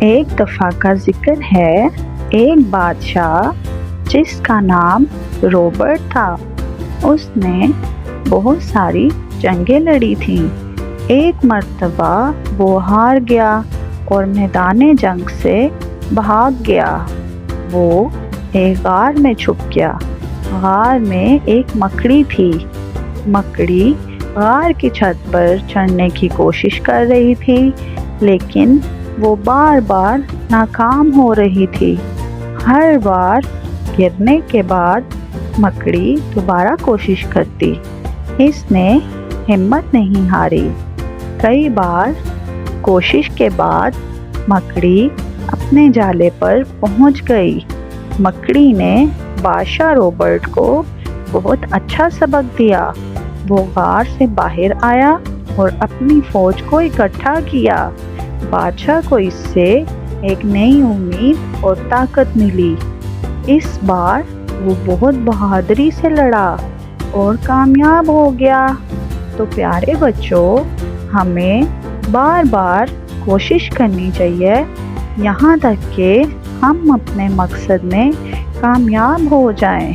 ایک دفعہ کا ذکر ہے، ایک بادشاہ جس کا نام رابرٹ تھا، اس نے بہت ساری جنگیں لڑی تھیں۔ ایک مرتبہ وہ ہار گیا اور میدان جنگ سے بھاگ گیا۔ وہ ایک غار میں چھپ گیا۔ غار میں ایک مکڑی تھی۔ مکڑی غار کی چھت پر چڑھنے کی کوشش کر رہی تھی، لیکن وہ بار بار ناکام ہو رہی تھی۔ ہر بار گرنے کے بعد مکڑی دوبارہ کوشش کرتی۔ اس نے ہمت نہیں ہاری۔ کئی بار کوشش کے بعد مکڑی اپنے جالے پر پہنچ گئی۔ مکڑی نے بادشاہ رابرٹ کو بہت اچھا سبق دیا۔ وہ غار سے باہر آیا اور اپنی فوج کو اکٹھا کیا۔ بادشاہ کو اس سے ایک نئی امید اور طاقت ملی۔ اس بار وہ بہت بہادری سے لڑا اور کامیاب ہو گیا۔ تو پیارے بچوں، ہمیں بار بار کوشش کرنی چاہیے یہاں تک کہ ہم اپنے مقصد میں کامیاب ہو جائیں۔